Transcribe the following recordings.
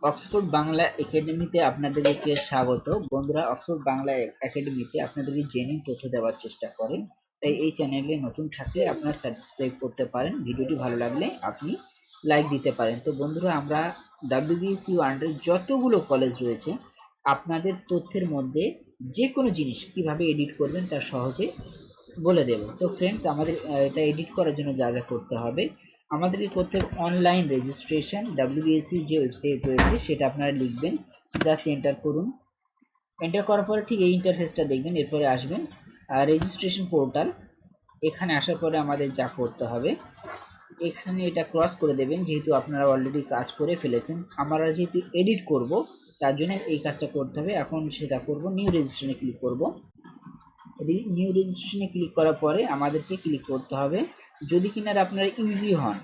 Oxford Bangla একাডেমিতে আপনাদেরকে স্বাগত। বন্ধুরা, অক্সফোর্ড বাংলা একাডেমিতে আপনাদেরকে জেনুইন তথ্য দেওয়ার চেষ্টা করেন। তাই এই চ্যানেলে নতুন থাকলে আপনারা সাবস্ক্রাইব করতে পারেন। ভিডিওটি ভালো লাগলে আপনি লাইক দিতে পারেন। তো বন্ধুরা, আমরা WBSU আন্ডারে যতগুলো কলেজ রয়েছে আপনাদের তথ্যের মধ্যে যে কোনো জিনিস কিভাবে এডিট করবেন তা সহজে বলে দেব। তো ফ্রেন্ডস, আমাদের এটা এডিট করার জন্য যা যা করতে হবে, আমাদেরকে করতে হবে অনলাইন রেজিস্ট্রেশন। WBSC যে ওয়েবসাইট রয়েছে সেটা আপনারা লিখবেন, জাস্ট এন্টার করুন। এন্টার করার পরে ঠিক এই ইন্টারফেসটা দেখবেন। এরপরে আসবেন রেজিস্ট্রেশন পোর্টাল। এখানে আসার পরে আমাদের যা করতে হবে, এখানে এটা ক্রস করে দেবেন, যেহেতু আপনারা অলরেডি কাজ করে ফেলেছেন। আমরা যেহেতু এডিট করব তার জন্য এই কাজটা করতে হবে। এখন সেটা করব, নিউ রেজিস্ট্রেশনে ক্লিক করব। নিউ রেজিস্ট্রেশনে ক্লিক করার পরে আমাদেরকে ক্লিক করতে হবে, যদি কিনার আপনারা ইউজি হন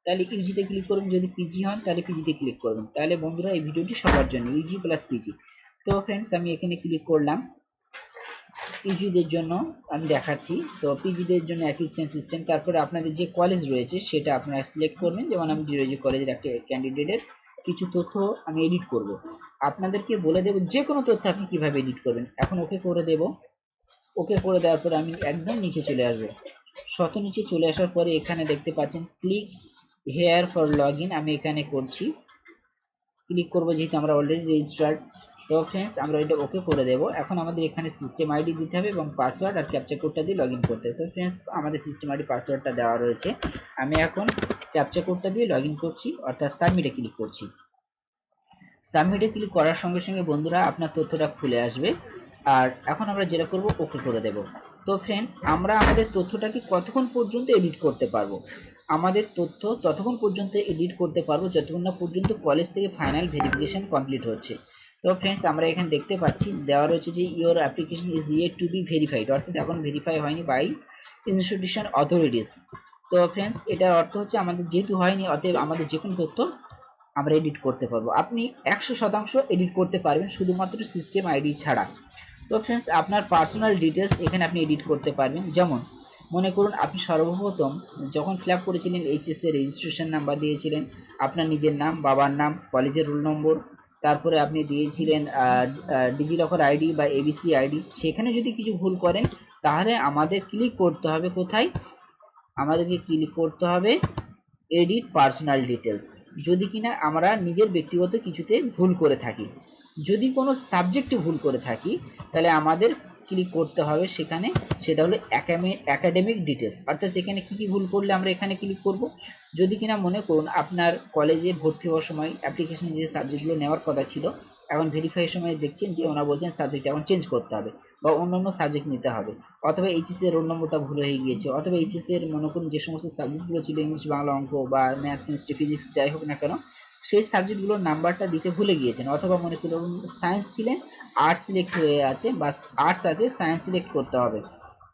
তাহলে ইউজিতে ক্লিক করবেন, যদি পিজি হন তাহলে পিজিতে ক্লিক করবেন। তাহলে বন্ধুরা, এই ভিডিওটি সবার জন্য, ইউজি প্লাস পিজি। তো ফ্রেন্ডস, আমি এখানে ক্লিক করলাম। ইউজিদের জন্য আমি দেখাচ্ছি, তো পিজিদের জন্য একই সেম সিস্টেম। তারপরে আপনাদের যে কলেজ রয়েছে সেটা আপনারা সিলেক্ট করবেন। যেমন আমি ডিওজি কলেজের একটা ক্যান্ডিডেটের কিছু তথ্য আমি এডিট করব, আপনাদেরকে বলে দেব যে কোনো তথ্য আপনি কিভাবে এডিট করবেন। এখন ওকে করে দেব। ওকে করে দেওয়ার পরে আমি একদম নিচে চলে আসবো। শত নিচে চলে আসার পরে এখানে দেখতে পাচ্ছেন click here for log in. আমি এখানে করছি, ক্লিক করব, যেহেতু আমরা অলরেডি রেজিস্টার্ড। তো ফ্রেন্ডস, আমরা এটা ওকে করে দেব। এখন আমাদের এখানে সিস্টেম আইডি দিতে হবে এবং পাসওয়ার্ড আর ক্যাপচা কোডটা দিয়ে লগ ইন করতে হবে। তো ফ্রেন্ডস, আমাদের সিস্টেম আইডি পাসওয়ার্ডটা দেওয়া রয়েছে। আমি এখন ক্যাপচা কোডটা দিয়ে লগ ইন করছি, অর্থাৎ সাবমিটে ক্লিক করছি। সাবমিটে ক্লিক করার সঙ্গে সঙ্গে বন্ধুরা আপনার তথ্যটা খুলে আসবে। আর এখন আমরা যেটা করব, ওকে করে দেব। তো ফ্রেন্ডস, আমরা আমাদের তথ্যটাকে কতক্ষণ পর্যন্ত এডিট করতে পারবো? আমাদের তথ্য ততক্ষণ পর্যন্ত এডিট করতে পারবো যতক্ষণ না পর্যন্ত কলেজ থেকে ফাইনাল ভেরিফিকেশন কমপ্লিট হচ্ছে। তো ফ্রেন্ডস, আমরা এখানে দেখতে পাচ্ছি দেওয়া রয়েছে যে your application is yet to be verified, অর্থাৎ এখন ভেরিফাই হয়নি বাই ইনস্টিটিউশন অথরিটিস। তো ফ্রেন্ডস, এটার অর্থ হচ্ছে আমাদের যেহেতু হয়নি, অতএব আমাদের যে কোনো তথ্য আমরা এডিট করতে পারবো। আপনি 100% এডিট করতে পারবেন, শুধুমাত্র সিস্টেম আইডি ছাড়া। তো ফ্রেন্ডস, আপনার পার্সোনাল ডিটেলস এখানে আপনি এডিট করতে পারবেন। যেমন মনে করুন, আপনি সর্বপ্রথম যখন ফিল আপ করেছিলেন এইচএস এর রেজিস্ট্রেশন নাম্বার দিয়েছিলেন, আপনার নিজের নাম, বাবার নাম, কলেজের রোল নম্বর, তারপরে আপনি দিয়েছিলেন ডিজিলকার আইডি বা এবিসি আইডি। সেখানে যদি কিছু ভুল করেন তাহলে আমাদের ক্লিক করতে হবে কোথায়? আমাদেরকে ক্লিক করতে হবে এডিট পার্সোনাল ডিটেলস। যদি কিনা আমরা নিজের ব্যক্তিগত কিছুতে ভুল করে থাকি, যদি কোনো সাবজেক্টে ভুল করে থাকি, তাহলে আমাদের ক্লিক করতে হবে সেখানে, সেটা হলো একাডেমিক ডিটেলস। অর্থাৎ এখানে কী কী ভুল করলে আমরা এখানে ক্লিক করব। যদি কিনা মনে করুন আপনার কলেজে ভর্তি হওয়ার সময় অ্যাপ্লিকেশনে যে সাবজেক্টগুলো নেওয়ার কথা ছিল, এখন ভেরিফাইয়ের সময় দেখছেন যে ওনারা বলছেন সাবজেক্ট এখন চেঞ্জ করতে হবে বা অন্য অন্য সাবজেক্ট নিতে হবে, অথবা এইচএস এর রোল নম্বরটা ভুল হয়ে গিয়েছে, অথবা এইচএস এর মনে করুন যে সমস্ত সাবজেক্টগুলো ছিল ইংলিশ, বাংলা, অঙ্ক বা ম্যাথ, কেমিস্ট্রি, ফিজিক্স যাই হোক না কেন, সেই সাবজেক্টগুলোর নাম্বারটা দিতে ভুলে গিয়েছেন। অথবা মনে করুন সায়েন্স ছিলেন, আর্টস সিলেক্ট হয়ে আছে বা আর্টস আছে, সায়েন্স সিলেক্ট করতে হবে।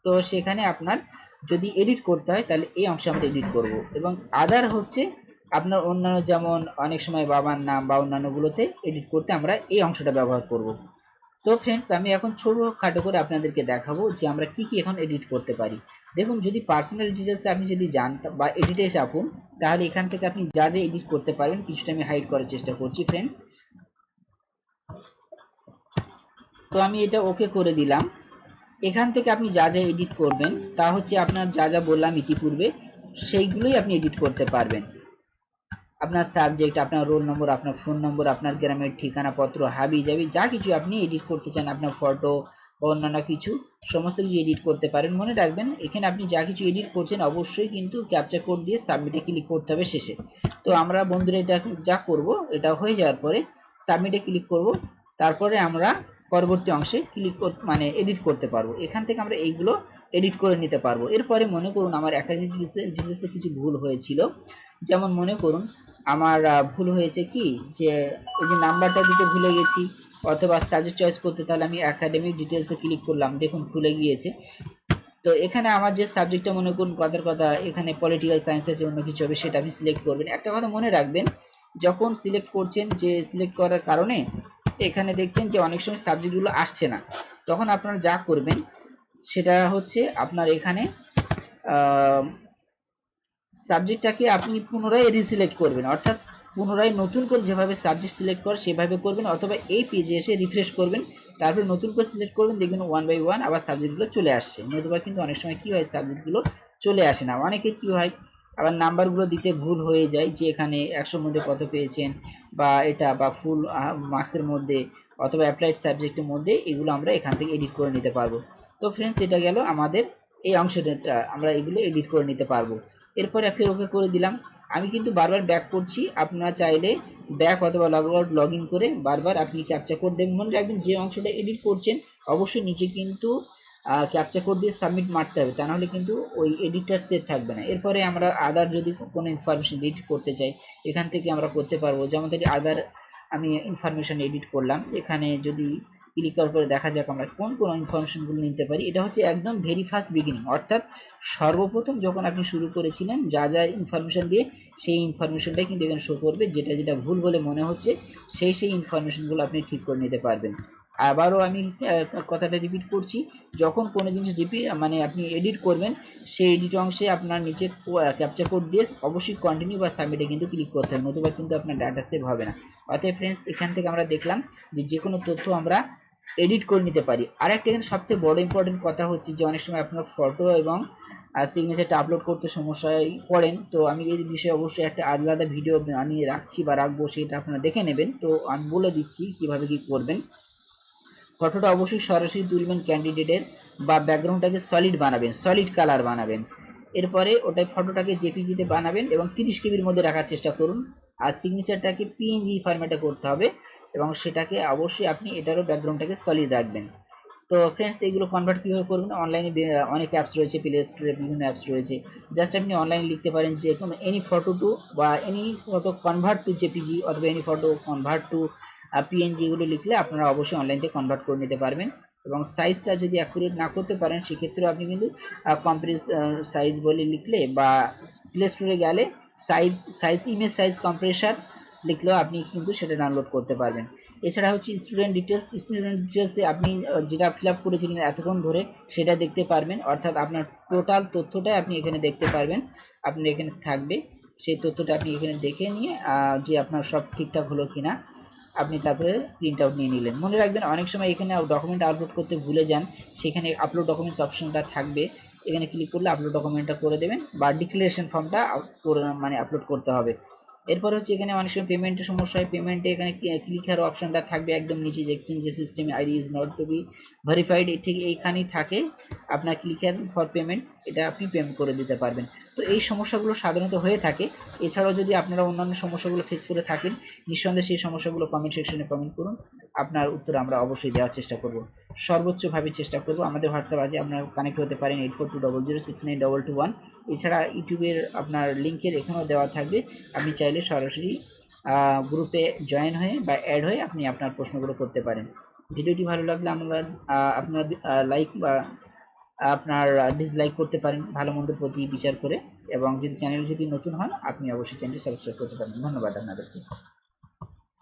তো সেখানে আপনার যদি এডিট করতে হয় তাহলে এই অংশে আমরা এডিট করব। এবং আদার হচ্ছে আপনার অন্যান্য, যেমন অনেক সময় বাবার নাম বা অন্যান্যগুলোতে এডিট করতে আমরা এই অংশটা ব্যবহার করব। তো ফ্রেন্ডস, আমি এখন ছোটখাটো করে আপনাদেরকে দেখাবো যে আমরা কি কি এখন এডিট করতে পারি। দেখুন, যদি পার্সোনাল ডিটেলসে আপনি যদি যান বা এডিটে চাপুন, তাহলে এখান থেকে আপনি যা যা এডিট করতে পারেন, কিছুটা আমি হাইড করার চেষ্টা করছি ফ্রেন্ডস। তো আমি এটা ওকে করে দিলাম। এখান থেকে আপনি যা যা এডিট করবেন তা হচ্ছে আপনার যা যা বললাম ইতিপূর্বে, সেইগুলোই আপনি এডিট করতে পারবেন। আপনার সাবজেক্ট, আপনার রোল নম্বর, আপনার ফোন নম্বর, আপনার গ্রামের ঠিকানাপত্র, হাবি জাবি যা কিছু আপনি এডিট করতে চান, আপনার ফটো বা অন্যান্য কিছু, সমস্ত কিছু এডিট করতে পারেন। মনে রাখবেন, এখানে আপনি যা কিছু এডিট করছেন অবশ্যই কিন্তু ক্যাপচা কোড দিয়ে সাবমিটে ক্লিক করতে হবে শেষে। তো আমরা বন্ধুরা এটা যা করব, এটা হয়ে যাওয়ার পরে সাবমিটে ক্লিক করব। তারপরে আমরা পরবর্তী অংশে ক্লিক মানে এডিট করতে পারবো। এখান থেকে আমরা এইগুলো এডিট করে নিতে পারবো। এরপরে মনে করুন আমার একাডেমিক ডিটেলসে কিছু ভুল হয়েছিল। যেমন মনে করুন আমার ভুল হয়েছে কি, যে ওই যে নাম্বারটা দিতে ভুলে গেছি, অথবা সাবজেক্ট চয়েস করতে, তাহলে আমি একাডেমিক ডিটেলসে ক্লিক করলাম, দেখুন খুলে গিয়েছে। তো এখানে আমার যে সাবজেক্টটা মনে করুন কথার কথা এখানে পলিটিক্যাল সায়েন্স আছে, অন্য কিছু হবে, সেটা আপনি সিলেক্ট করবেন। একটা কথা মনে রাখবেন, যখন সিলেক্ট করছেন, যে সিলেক্ট করার কারণে এখানে দেখছেন যে অনেক সময় সাবজেক্টগুলো আসছে না, তখন আপনারা যা করবেন সেটা হচ্ছে আপনার এখানে সাবজেক্টটাকে আপনি পুনরায় রিসিলেক্ট করবেন। অর্থাৎ পুনরায় নতুন করে যেভাবে সাবজেক্ট সিলেক্ট করে সেভাবে করবেন, অথবা এই পেজে এসে রিফ্রেশ করবেন, তারপরে নতুন করে সিলেক্ট করবেন, দেখবেন 1 বাই 1 আবার সাবজেক্টগুলো চলে আসছে। নতুবা কিন্তু অনেক সময় কী হয়, সাবজেক্টগুলো চলে আসে না। অনেকে কী হয়, আবার নাম্বারগুলো দিতে ভুল হয়ে যায়, যে এখানে 100 মধ্যে কত পেয়েছেন বা এটা বা ফুল মার্কসের মধ্যে অথবা অ্যাপ্লাইড সাবজেক্টের মধ্যে, এগুলো আমরা এখান থেকে এডিট করে নিতে পারবো। তো ফ্রেন্ডস, এটা গেল আমাদের এই অংশটা, আমরা এগুলো এডিট করে নিতে পারবো। এরপরে ফের ওকে করে দিলাম। আমি কিন্তু বারবার ব্যাক করছি, আপনারা চাইলে ব্যাক অথবা লগ আউট লগ ইন করে বারবার আপনি ক্যাপচা কোড দেবেন। মনে রাখবেন যে অংশটা এডিট করছেন অবশ্যই নিচে কিন্তু ক্যাপচা কোড দিয়ে সাবমিট মারতে হবে, তা নাহলে কিন্তু ওই এডিটটা সেভ থাকবে না। এরপরে আমরা আদার যদি কোনো ইনফরমেশন এডিট করতে চাই এখান থেকে আমরা করতে পারবো। যেমন থেকে আদার আমি ইনফরমেশন এডিট করলাম, এখানে যদি ক্লিক করার পরে দেখা যাক আমরা কোন কোন ইনফরমেশনগুলো নিতে পারি। এটা হচ্ছে একদম ভেরি ফার্স্ট বিগিনিং, অর্থাৎ সর্বপ্রথম যখন আপনি শুরু করেছিলেন যা যা ইনফরমেশন দিয়ে, সেই ইনফরমেশনটাই কিন্তু এখানে শো করবে। যেটা যেটা ভুল বলে মনে হচ্ছে সেই ইনফরমেশনগুলো আপনি ঠিক করে নিতে পারবেন। আবারও আমি কথাটা রিপিট করছি, যখন কোনো জিনিস মানে আপনি এডিট করবেন, সেই এডিট অংশে আপনার নিচে ক্যাপচা কোড দিয়ে অবশ্যই কন্টিনিউ বা সাবমিটে কিন্তু ক্লিক করতে হবে, নতুবা কিন্তু আপনার ডাটা সেভ হবে না। অতএব ফ্রেন্ডস, এখান থেকে আমরা দেখলাম যে কোনো তথ্য আমরা এডিট করে নিতে পারি। আরেকটা এখানে সবথেকে বড় ইম্পর্টেন্ট কথা হচ্ছে যে অনেক সময় আপনার ফটো এবং সিগনেচারটা আপলোড করতে সমস্যায় পড়েন। তো আমি এই বিষয়ে অবশ্যই একটা আলাদা ভিডিও বানিয়ে রাখছি বা রাখবো, সেটা আপনারা দেখে নেবেন। তো আমি বলে দিচ্ছি কিভাবে কি করবেন। ফটোটা অবশ্যই সরাসরি তুলবেন ক্যান্ডিডেটের, বা ব্যাকগ্রাউন্ডটাকে সলিড বানাবেন, সলিড কালার বানাবেন। এরপরে ওটাই ফটোটাকে জেপিজিতে বানাবেন এবং 30 কেবির মধ্যে রাখার চেষ্টা করুন। আর সিগনেচারটাকে পিএনজি ফরম্যাটে করতে হবে, এবং সেটাকে অবশ্যই আপনি এটারও ব্যাকগ্রাউন্ডটাকে সলিড রাখবেন। তো ফ্রেন্ডস, এগুলো কনভার্ট কীভাবে করবেন, অনলাইনে অনেক অ্যাপস রয়েছে, প্লে স্টোরে বিভিন্ন অ্যাপস রয়েছে। জাস্ট আপনি অনলাইনে লিখতে পারেন যে কোনো এনি ফটো টু বা any photo convert to JPG অথবা any photo convert to PNG, এগুলো লিখলে আপনারা অবশ্যই অনলাইন থেকে কনভার্ট করে নিতে পারবেন। এবং সাইজটা যদি অ্যাকুরেট না করতে পারেন সেক্ষেত্রেও আপনি কিন্তু কম্প্রেস সাইজ বলে লিখলে বা প্লে স্টোরে গেলে সাইজ ইমেজ সাইজ কম্প্রেসার লিখলেও আপনি কিন্তু সেটা ডাউনলোড করতে পারবেন। এছাড়া হচ্ছে স্টুডেন্ট ডিটেলসে আপনি যেটা ফিল আপ করেছিলেন এতক্ষণ ধরে সেটা দেখতে পারবেন, অর্থাৎ আপনার টোটাল তথ্যটাই আপনি এখানে দেখতে পারবেন। আপনার এখানে থাকবে সেই তথ্যটা আপনি এখানে দেখে নিয়ে যে আপনার সব ঠিকঠাক হলো কিনা আপনি তারপরে প্রিন্ট আউট নিয়ে নিলেন। মনে রাখবেন অনেক সময় এখানে ডকুমেন্ট আপলোড করতে ভুলে যান, সেখানে আপলোড ডকুমেন্টস অপশনটা থাকবে, এখানে ক্লিক করলে আপলোড ডকুমেন্টটা করে দেবেন, বা ডিক্লারেশন ফর্মটা মানে আপলোড করতে হবে। এরপর হচ্ছে এখানে অনেক সময় পেমেন্টের সমস্যা হয়, পেমেন্টে এখানে ক্লিক হেয়ার অপশনটা থাকবে একদম নিচে, দেখছেন যে system ID is not to be verified, ঠিক এইখানেই থাকে আপনার ক্লিক হেয়ার ফর পেমেন্ট, এটা আপনি পেমেন্ট করে দিতে পারবেন। তো এই সমস্যাগুলো সাধারণত হয়ে থাকে। এছাড়াও যদি আপনারা অন্যান্য সমস্যাগুলো ফেস করে থাকেন, নিঃসন্দেহে সেই সমস্যাগুলো কমেন্ট সেকশনে কমেন্ট করুন, আপনার উত্তর আমরা অবশ্যই দেওয়ার চেষ্টা করব, সর্বোচ্চভাবে চেষ্টা করব। আমাদের হোয়াটসঅ্যাপ আছে, আপনারা কানেক্ট হতে পারেন 8420069221। এছাড়া ইউটিউবের আপনার লিঙ্কের এখানেও দেওয়া থাকবে, আপনি চাইলে সরাসরি গ্রুপে জয়েন হয়ে বা অ্যাড হয়ে আপনি আপনার প্রশ্নগুলো করতে পারেন। ভিডিওটি ভালো লাগলে আমরা আপনার লাইক বা আপনার ডিসলাইক করতে পারেন ভালো মন্দের প্রতি বিচার করে, এবং যদি চ্যানেল যদি নতুন হন আপনি অবশ্যই চ্যানেলটি সাবস্ক্রাইব করতে পারেন। ধন্যবাদ আপনাদেরকে।